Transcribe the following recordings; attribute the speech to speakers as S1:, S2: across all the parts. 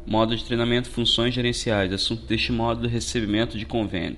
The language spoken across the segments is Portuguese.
S1: Módulo de treinamento, funções gerenciais. Assunto deste módulo: recebimento de convênio.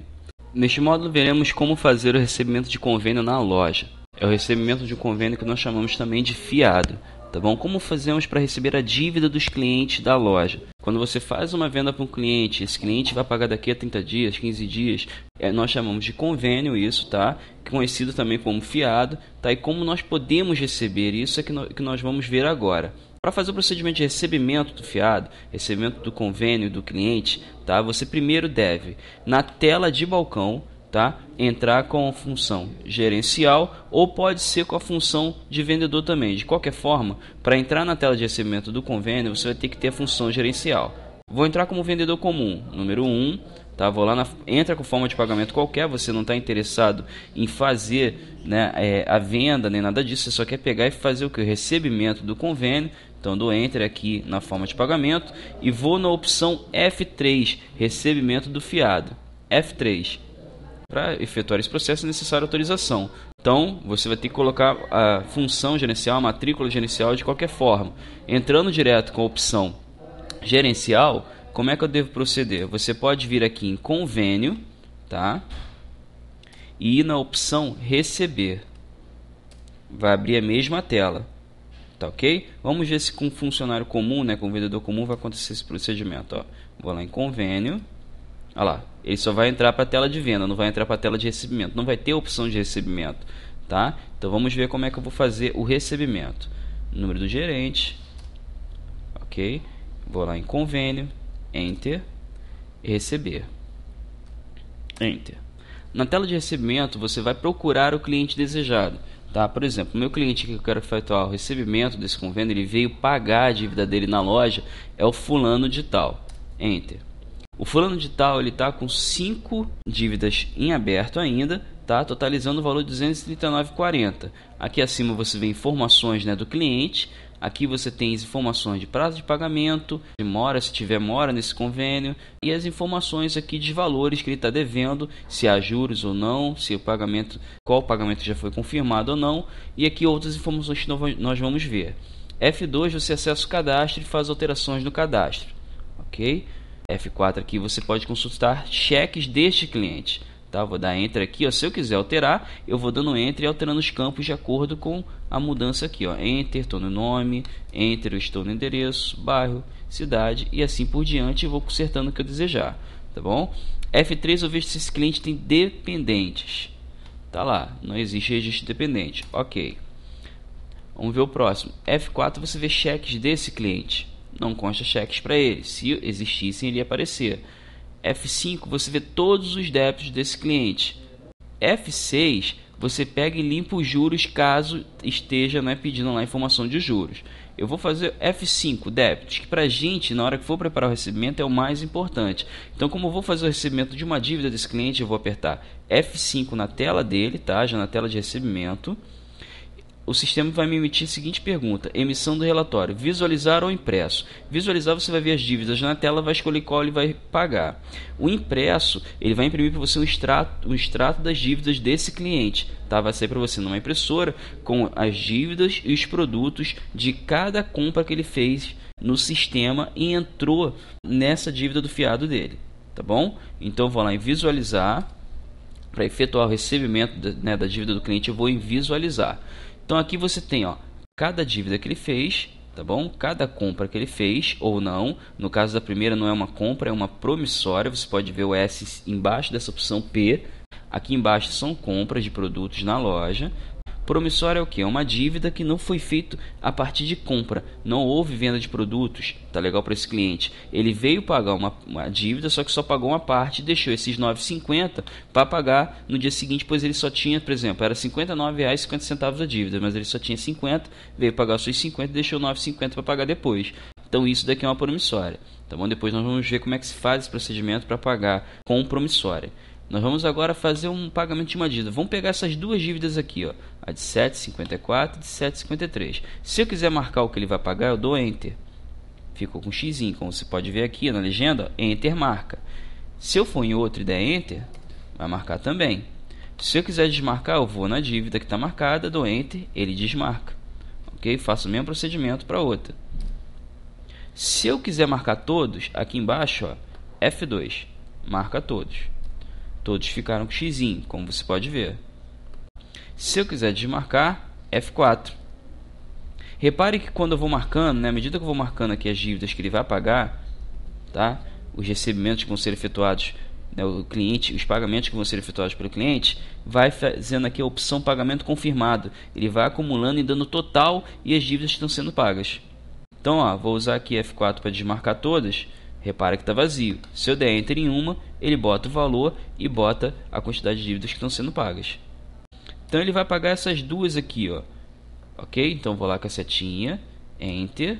S1: Neste módulo veremos como fazer o recebimento de convênio na loja. É o recebimento de um convênio que nós chamamos também de fiado. Tá bom? Como fazemos para receber a dívida dos clientes da loja? Quando você faz uma venda para um cliente, esse cliente vai pagar daqui a 30 dias, 15 dias, nós chamamos de convênio isso, tá? Conhecido também como fiado, tá? E como nós podemos receber isso é que nós vamos ver agora. Para fazer o procedimento de recebimento do fiado, recebimento do convênio do cliente, tá? Você primeiro deve, na tela de balcão, tá? Entrar com a função gerencial ou pode ser com a função de vendedor também. De qualquer forma, para entrar na tela de recebimento do convênio, você vai ter que ter a função gerencial. Vou entrar como vendedor comum, número 1, tá? Vou lá, entra com forma de pagamento qualquer, você não está interessado em fazer, né, a venda nem nada disso, você só quer pegar e fazer o que? O recebimento do convênio. Então dou Enter aqui na forma de pagamento e vou na opção F3, recebimento do fiado. F3. Para efetuar esse processo é necessária autorização. Então você vai ter que colocar a função gerencial, a matrícula gerencial de qualquer forma. Entrando direto com a opção gerencial, como é que eu devo proceder? Você pode vir aqui em convênio, tá? E ir na opção receber. Vai abrir a mesma tela. Tá ok? Vamos ver se com funcionário comum, né, com vendedor comum, vai acontecer esse procedimento. Ó. Vou lá em convênio. Olha lá, ele só vai entrar para a tela de venda, não vai entrar para a tela de recebimento. Não vai ter opção de recebimento, tá? Então vamos ver como é que eu vou fazer o recebimento. Número do gerente, ok? Vou lá em convênio, Enter, receber, Enter. Na tela de recebimento você vai procurar o cliente desejado, tá? Por exemplo, o meu cliente que eu quero efetuar o recebimento desse convênio, ele veio pagar a dívida dele na loja, é o fulano de tal, Enter. O fulano de tal, ele está com 5 dívidas em aberto ainda, tá? Totalizando o valor de R$ 239,40. Aqui acima você vê informações, né, do cliente. Aqui você tem as informações de prazo de pagamento, de mora, se tiver mora nesse convênio, e as informações aqui de valores que ele está devendo, se há juros ou não, se o pagamento, qual pagamento já foi confirmado ou não, e aqui outras informações que nós vamos ver. F2 você acessa o cadastro e faz alterações no cadastro, ok? F4 aqui você pode consultar cheques deste cliente, tá? Vou dar Enter aqui, ó. Se eu quiser alterar, eu vou dando Enter e alterando os campos de acordo com a mudança aqui, ó. Enter, estou no nome, Enter, eu estou no endereço, bairro, cidade e assim por diante, e vou consertando o que eu desejar, tá bom? F3 eu vejo se esse cliente tem dependentes, tá lá, não existe registro dependente, ok. Vamos ver o próximo. F4 você vê cheques desse cliente. Não consta cheques para ele. Se existissem, ele ia aparecer. F5 você vê todos os débitos desse cliente. F6 você pega e limpa os juros caso esteja, né, pedindo lá informação de juros. Eu vou fazer F5, débitos, que para a gente, na hora que for preparar o recebimento, é o mais importante. Então, como eu vou fazer o recebimento de uma dívida desse cliente, eu vou apertar F5 na tela dele, tá? Já na tela de recebimento. O sistema vai me emitir a seguinte pergunta: emissão do relatório, visualizar ou impresso? Visualizar, você vai ver as dívidas na tela, vai escolher qual ele vai pagar. O impresso, ele vai imprimir para você um extrato das dívidas desse cliente, tá? Vai sair para você numa impressora com as dívidas e os produtos de cada compra que ele fez no sistema e entrou nessa dívida do fiado dele, tá bom? Então eu vou lá em visualizar. Para efetuar o recebimento, né, da dívida do cliente, eu vou em visualizar. Então aqui você tem, ó, cada dívida que ele fez, tá bom? Cada compra que ele fez ou não. No caso da primeira não é uma compra, é uma promissória. Você pode ver o S embaixo dessa opção P. Aqui embaixo são compras de produtos na loja. Promissória é o que? É uma dívida que não foi feita a partir de compra. Não houve venda de produtos. Tá legal para esse cliente. Ele veio pagar uma dívida, só que só pagou uma parte e deixou esses R$ 9,50 para pagar no dia seguinte, pois ele só tinha, por exemplo, era R$ 59,50 a dívida, mas ele só tinha 50, veio pagar os seus 50 e deixou R$ 9,50 para pagar depois. Então isso daqui é uma promissória. Tá bom? Depois nós vamos ver como é que se faz esse procedimento para pagar com promissória. Nós vamos agora fazer um pagamento de uma dívida. Vamos pegar essas duas dívidas aqui, ó, a de 7,54 e de 7,53. Se eu quiser marcar o que ele vai pagar, eu dou Enter. Ficou com X, como você pode ver aqui na legenda, Enter marca. Se eu for em outro e der Enter, vai marcar também. Se eu quiser desmarcar, eu vou na dívida que está marcada, dou Enter, ele desmarca. Ok? Faço o mesmo procedimento para outra. Se eu quiser marcar todos, aqui embaixo, ó, F2, marca todos. Todos ficaram com X, como você pode ver. Se eu quiser desmarcar, F4. Repare que quando eu vou marcando, né, à medida que eu vou marcando aqui as dívidas que ele vai pagar, tá? Os recebimentos que vão ser efetuados, né, o cliente, os pagamentos que vão ser efetuados pelo cliente, vai fazendo aqui a opção pagamento confirmado. Ele vai acumulando e dando total e as dívidas que estão sendo pagas. Então, ó, vou usar aqui F4 para desmarcar todas. Repara que está vazio. Se eu der Enter em uma, ele bota o valor e bota a quantidade de dívidas que estão sendo pagas. Então ele vai pagar essas duas aqui, ó. Ok? Então vou lá com a setinha, Enter,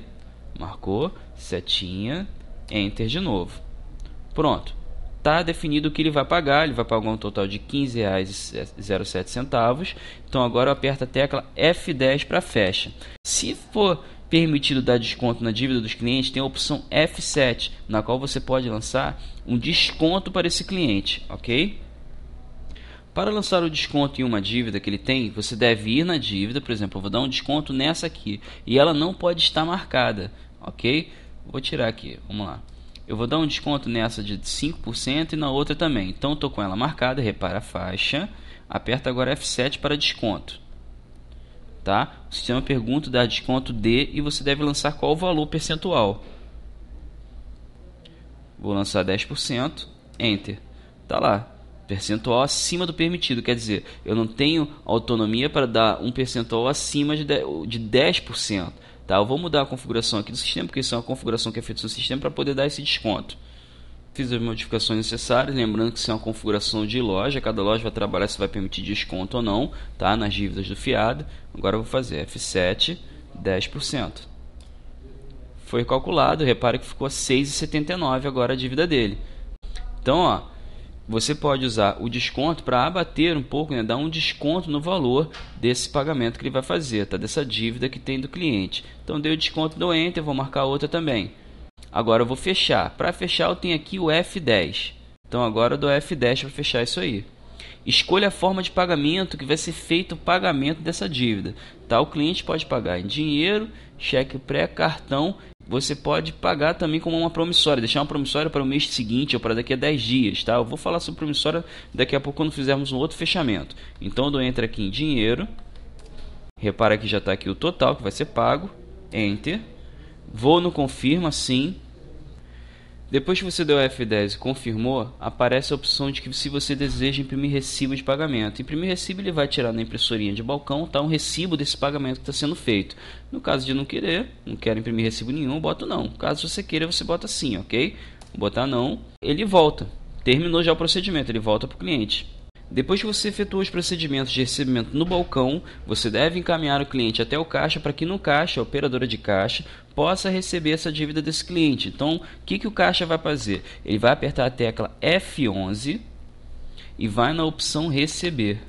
S1: marcou, setinha, Enter de novo. Pronto. Está definido o que ele vai pagar. Ele vai pagar um total de R$ 15,07. Então agora eu aperto a tecla F10 para fecha. Se for permitido dar desconto na dívida dos clientes, tem a opção F7, na qual você pode lançar um desconto para esse cliente, ok? Para lançar o desconto em uma dívida que ele tem, você deve ir na dívida, por exemplo, eu vou dar um desconto nessa aqui, e ela não pode estar marcada, ok? Vou tirar aqui, vamos lá. Eu vou dar um desconto nessa de 5% e na outra também, então estou com ela marcada, repara a faixa, aperta agora F7 para desconto. Tá? O sistema pergunta, dá desconto de, e você deve lançar qual o valor percentual. Vou lançar 10%, Enter. Tá lá, percentual acima do permitido, quer dizer, eu não tenho autonomia para dar um percentual acima de 10%. Tá? Eu vou mudar a configuração aqui do sistema, porque isso é uma configuração que é feita no sistema para poder dar esse desconto. Fiz as modificações necessárias, lembrando que isso é uma configuração de loja, cada loja vai trabalhar se vai permitir desconto ou não, tá? Nas dívidas do fiado. Agora eu vou fazer F7, 10%. Foi calculado, repare que ficou 6,79 agora a dívida dele. Então, ó, você pode usar o desconto para abater um pouco, né? Dar um desconto no valor desse pagamento que ele vai fazer, tá? Dessa dívida que tem do cliente. Então deu o desconto, dou Enter, vou marcar outra também. Agora eu vou fechar. Para fechar eu tenho aqui o F10. Então agora eu dou F10 para fechar isso aí. Escolha a forma de pagamento que vai ser feito o pagamento dessa dívida. Tá? O cliente pode pagar em dinheiro, cheque pré, cartão. Você pode pagar também como uma promissória. Deixar uma promissória para o mês seguinte ou para daqui a 10 dias. Tá? Eu vou falar sobre promissória daqui a pouco quando fizermos um outro fechamento. Então eu dou Enter aqui em dinheiro. Repara que já está aqui o total que vai ser pago. Enter. Vou no confirma, sim. Depois que você deu F10 e confirmou, aparece a opção de que se você deseja imprimir recibo de pagamento. Imprimir recibo, ele vai tirar na impressorinha de balcão, tá, um recibo desse pagamento que está sendo feito. No caso de não quero imprimir recibo nenhum, eu boto não. Caso você queira, você bota sim, ok? Vou botar não, ele volta. Terminou já o procedimento, ele volta para o cliente. Depois que você efetuou os procedimentos de recebimento no balcão, você deve encaminhar o cliente até o caixa para que no caixa, a operadora de caixa, possa receber essa dívida desse cliente. Então, o que o caixa vai fazer? Ele vai apertar a tecla F11 e vai na opção receber.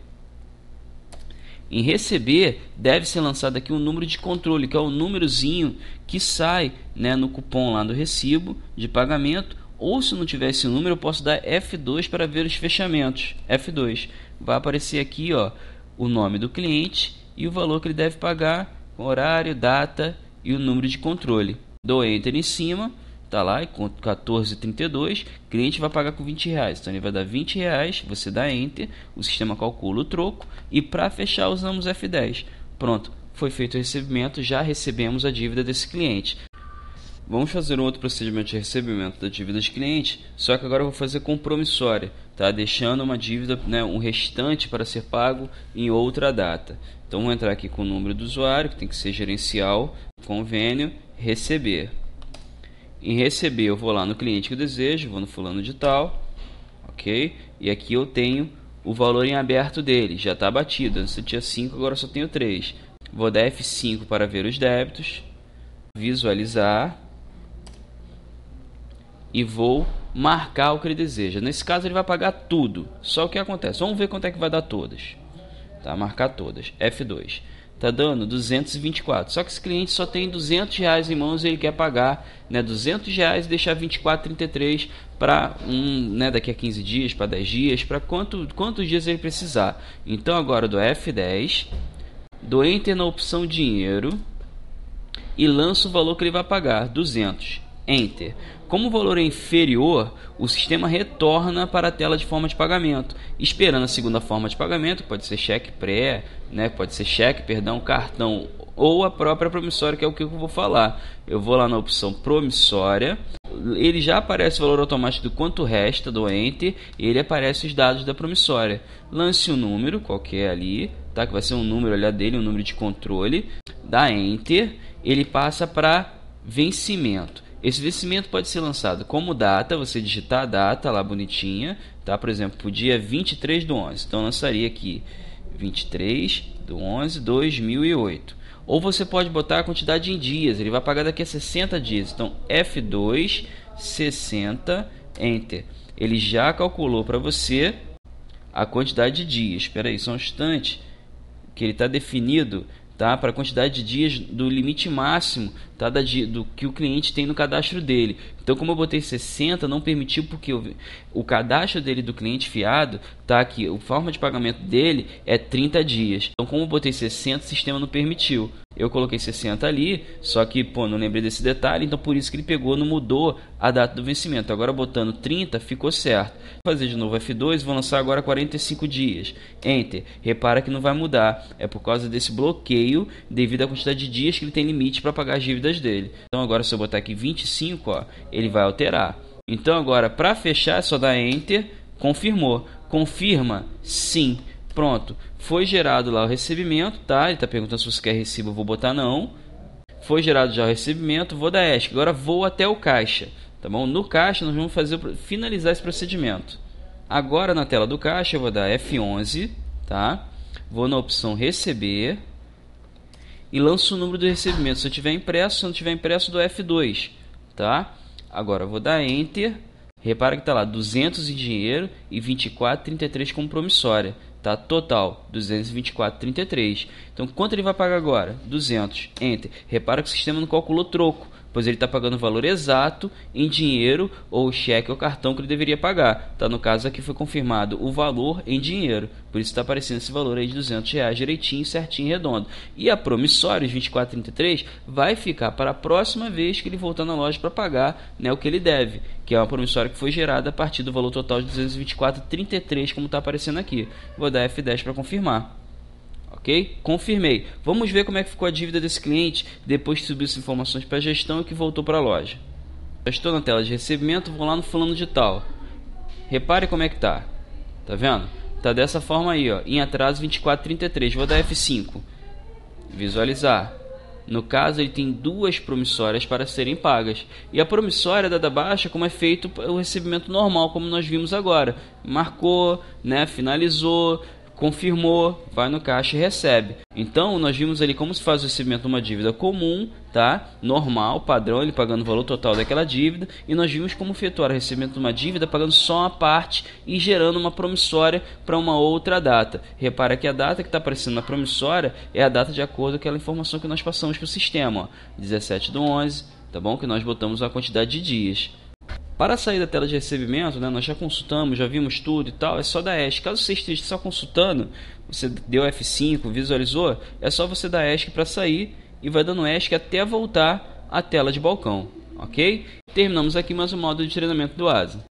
S1: Em receber, deve ser lançado aqui um número de controle, que é o númerozinho que sai, né, no cupom lá do recibo de pagamento. Ou se não tiver esse número, eu posso dar F2 para ver os fechamentos. F2. Vai aparecer aqui, ó, o nome do cliente e o valor que ele deve pagar, horário, data e o número de controle. Dou Enter em cima, tá lá, com 14,32. O cliente vai pagar com R$20. Então ele vai dar R$20, você dá Enter, o sistema calcula o troco e para fechar usamos F10. Pronto, foi feito o recebimento, já recebemos a dívida desse cliente. Vamos fazer um outro procedimento de recebimento da dívida de cliente, só que agora eu vou fazer com promissória, tá? Deixando uma dívida, né, um restante para ser pago em outra data. Então vou entrar aqui com o número do usuário, que tem que ser gerencial, convênio, receber. Em receber eu vou lá no cliente que eu desejo, vou no fulano de tal, ok? E aqui eu tenho o valor em aberto dele, já está batido, antes eu tinha 5, agora só tenho 3. Vou dar F5 para ver os débitos, visualizar. E vou marcar o que ele deseja. Nesse caso ele vai pagar tudo. Só o que acontece? Vamos ver quanto é que vai dar todas. Tá, marcar todas. F2. Tá dando 224. Só que esse cliente só tem R$200 em mãos e ele quer pagar, né, R$200 e deixar 24,33 para né, daqui a 15 dias, para 10 dias, para quantos dias ele precisar. Então agora eu dou F10, dou Enter na opção dinheiro. e lança o valor que ele vai pagar, 200. Enter. Como o valor é inferior, o sistema retorna para a tela de forma de pagamento, esperando a segunda forma de pagamento, pode ser cheque pré, pode ser cheque, cartão ou a própria promissória, que é o que eu vou falar. Eu vou lá na opção promissória, ele já aparece o valor automático do quanto resta, do Enter, e ele aparece os dados da promissória. Lance um número qualquer ali, tá? Que vai ser um número ali dele, um número de controle, dá Enter, ele passa para vencimento. Esse vencimento pode ser lançado como data, você digitar a data lá bonitinha, tá? Por exemplo, para o dia 23/11, então lançaria aqui 23/11/2008. Ou você pode botar a quantidade em dias, ele vai pagar daqui a 60 dias, então F2, 60, Enter. Ele já calculou para você a quantidade de dias. Espera aí, só um instante, que ele está definido, tá, para a quantidade de dias do limite máximo, tá, do que o cliente tem no cadastro dele. Então, como eu botei 60, não permitiu, porque o cadastro dele do cliente fiado, tá, aqui, a forma de pagamento dele é 30 dias. Então, como eu botei 60, o sistema não permitiu. Eu coloquei 60 ali, só que não lembrei desse detalhe, então por isso que ele pegou, não mudou a data do vencimento. Agora botando 30 ficou certo. Vou fazer de novo F2, vou lançar agora 45 dias. Enter. Repara que não vai mudar, é por causa desse bloqueio devido à quantidade de dias que ele tem limite para pagar as dívidas dele. Então agora se eu botar aqui 25, ele vai alterar. Então agora para fechar é só dar Enter, confirmou. Confirma, sim. Pronto, foi gerado lá o recebimento, tá? Ele está perguntando se você quer recibo, eu vou botar não. Foi gerado já o recebimento, vou dar ESC. Agora vou até o caixa, tá bom? No caixa nós vamos finalizar esse procedimento. Agora na tela do caixa eu vou dar F11, tá? Vou na opção receber e lanço o número do recebimento. Se eu tiver impresso, se não tiver impresso, do F2, tá? Agora eu vou dar Enter. Repara que está lá 200 em dinheiro e 24,33 como promissória. Tá, total 224,33. Então quanto ele vai pagar agora? 200. Enter. Repara que o sistema não calculou troco, pois ele está pagando o valor exato em dinheiro ou cheque ou cartão que ele deveria pagar. Tá, no caso aqui foi confirmado o valor em dinheiro, por isso está aparecendo esse valor aí de R$200 direitinho, certinho, redondo. E a promissória de 24,33 vai ficar para a próxima vez que ele voltar na loja para pagar, o que ele deve, que é uma promissória que foi gerada a partir do valor total de 224,33, como está aparecendo aqui. Vou dar F10 para confirmar. Ok? Confirmei. Vamos ver como é que ficou a dívida desse cliente depois que subiu as informações para a gestão e que voltou para a loja. Já estou na tela de recebimento, vou lá no fulano de tal. Repare como é que tá. Tá vendo? Tá dessa forma aí, em atraso 24,33. Vou dar F5. Visualizar. No caso, ele tem duas promissórias para serem pagas. E a promissória dada baixa, como é feito o recebimento normal, como nós vimos agora. Marcou, finalizou, confirmou, vai no caixa e recebe. Então nós vimos ali como se faz o recebimento de uma dívida comum, tá? Normal, padrão, ele pagando o valor total daquela dívida, e nós vimos como efetuar o recebimento de uma dívida pagando só uma parte e gerando uma promissória para uma outra data. Repara que a data que está aparecendo na promissória é a data de acordo com aquela informação que nós passamos para o sistema, 17/11, tá bom? Que nós botamos a quantidade de dias. Para sair da tela de recebimento, nós já consultamos, já vimos tudo e tal, é só dar ESC. Caso você esteja só consultando, você deu F5, visualizou, é só você dar ESC para sair e vai dando ESC até voltar à tela de balcão, ok? Terminamos aqui mais um módulo de treinamento do ASA.